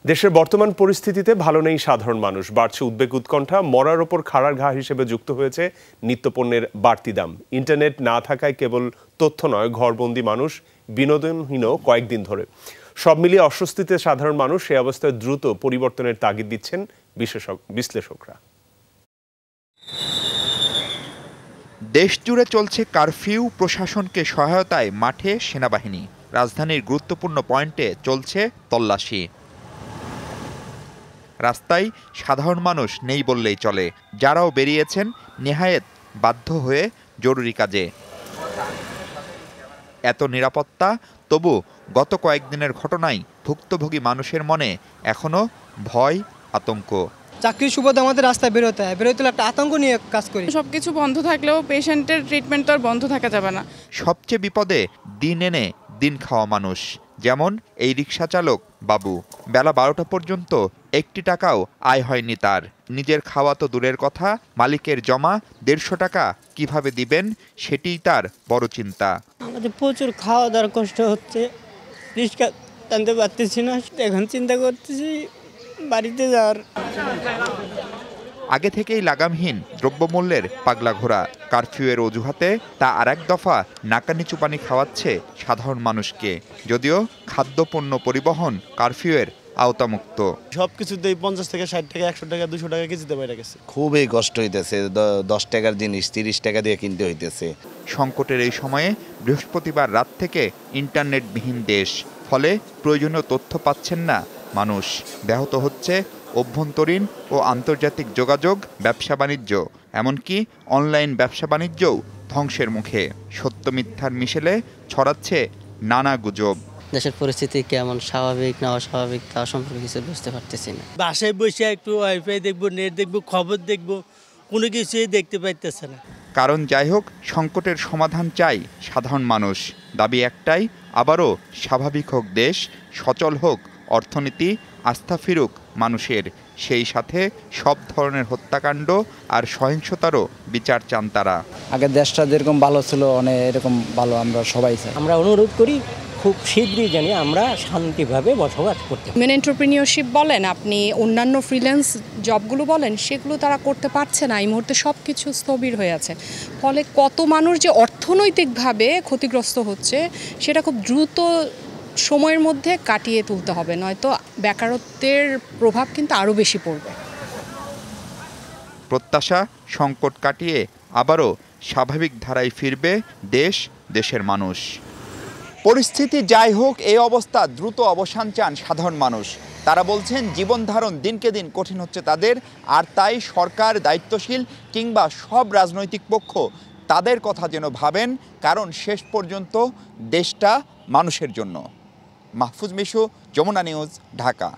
দেশের বর্তমান পরিস্থিতিতে ভালো নেই সাধারণ মানুষ, বাড়ছে উদ্বেগ উৎকণ্ঠা। মরার ওপর খাড়ার ঘা হিসেবে যুক্ত হয়েছে নিত্যপণ্যের বাড়তি দাম। ইন্টারনেট না থাকায় কেবল তথ্য নয়, ঘরবন্দি মানুষ বিনোদনহীন কয়েকদিন ধরে। সব মিলিয়ে অস্বস্তিতে সাধারণ মানুষ। এই অবস্থায় দ্রুত পরিবর্তনের তাগিদ দিচ্ছেন বিশ্লেষকরা। দেশ জুড়ে চলছে কারফিউ, প্রশাসনকে সহায়তায় মাঠে সেনাবাহিনী। রাজধানীর গুরুত্বপূর্ণ পয়েন্টে চলছে তল্লাশি। রাস্তায় সাধারণ মানুষ নেই বললেই চলে, যারাও বেরিয়েছেন নেহায়েত বাধ্য হয়ে জরুরি কাজে। এত নিরাপত্তা, তবু গত কয়েকদিনের ঘটনায় ভুক্তভোগী মানুষের মনে এখনো ভয়, আতঙ্ক। চাকরির সুবাদে আমাদের রাস্তায় বেরোতে একটা আতঙ্ক নিয়ে কাজ করি। সবকিছু বন্ধ থাকলেও পেশেন্টের ট্রিটমেন্ট তো আর বন্ধ থাকা যাবে না। সবচেয়ে বিপদে দিন এনে দিন খাওয়া মানুষ, যেমন এই রিক্সা চালক বাবু। বেলা 12টা পর্যন্ত একটি টাকাও আয় হয়নি তার। নিজের খাওয়া তো দূরের কথা, মালিকের জমা 150 টাকা কিভাবে দিবেন সেটিই তার বড় চিন্তা। আমাদের প্রচুর খাওয়া দাওয়ার কষ্ট হচ্ছে, রিক্সা টানতে পারতেছি না। এখন চিন্তা করতেছি বাড়িতে যাওয়ার। আগে থেকেই লাগামহীন দ্রব্যমূল্যের পাগলা ঘোরা, কারফিউয়ের অজুহাতে তা আরেক দফা নাকানি চুপানি খাওয়াচ্ছে সাধারণ মানুষকে। যদিও খাদ্যপণ্য পরিবহন কারফিউয়ের আওতামুক্ত। সবকিছুতেই 50 থেকে 60 টাকা, 100 টাকা, 200 টাকা কেজিতে বেড়ে গেছে। খুবই কষ্ট হইতেছে। 10 টাকার জিনিস 30 টাকা দিয়ে কিনতে হইতেছে। সংকটের এই সময়ে বৃহস্পতিবার রাত থেকে ইন্টারনেটবিহীন দেশ, ফলে প্রয়োজনীয় তথ্য পাচ্ছেন না মানুষ। ব্যাহত হচ্ছে অভ্যন্তরীণ ও আন্তর্জাতিক যোগাযোগ, ব্যবসা বাণিজ্য, এমনকি অনলাইন ব্যবসা বাণিজ্যও ধ্বংসের মুখে। সত্য মিথ্যার মিশেলে ছড়াচ্ছে নানা গুজব। দেশের পরিস্থিতি কেমন, স্বাভাবিক না অস্বাভাবিক, তা সম্পর্কে কিছু বুঝতে পারতেছি না। বাসায় বসে একটু ওয়াইফাই দেখবো, নেট দেখবো, খবর দেখবো, কোনো কিছুই দেখতে পাইতেছে না। কারণ যাই হোক, সংকটের সমাধান চাই সাধারণ মানুষ। দাবি একটাই, আবারও স্বাভাবিক হোক দেশ, সচল হোক অর্থনীতি, আস্থা ফিরুক মানুষের। সেই সাথে সব ধরনের হত্যাকাণ্ড আর সহিংসতারও বিচার চান তারা। আগে দেশটা যেরকম ভালো ছিল, অনেক এরকম ভালো আমরা সবাই চাই। আমরা অনুরোধ করি খুব শীঘ্রই জানি আমরা শান্তিভাবে বসবাস করতে। মেন এন্টারপ্রেনিয়রশিপ বলেন, আপনি অন্যান্য ফ্রিল্যান্স জবগুলো বলেন, সেগুলো তারা করতে পারছে না। এই মুহূর্তে সব কিছু স্থবির হয়ে আছে। ফলে কত মানুষ যে অর্থনৈতিকভাবে ক্ষতিগ্রস্ত হচ্ছে, সেটা খুব দ্রুত সময়ের মধ্যে কাটিয়ে তুলতে হবে, নয়তো বেকারত্বের প্রভাব কিন্তু আরও বেশি পড়বে। প্রত্যাশা, সংকট কাটিয়ে আবারও স্বাভাবিক ধারায় ফিরবে দেশ, দেশের মানুষ। পরিস্থিতি যাই হোক, এই অবস্থা দ্রুত অবসান চান সাধারণ মানুষ। তারা বলছেন জীবন ধারণ দিনকে দিন কঠিন হচ্ছে তাদের, আর তাই সরকার, দায়িত্বশীল কিংবা সব রাজনৈতিক পক্ষ তাদের কথা যেন ভাবেন, কারণ শেষ পর্যন্ত দেশটা মানুষের জন্য। মাহফুজ মিশু, যমুনা নিউজ, ঢাকা।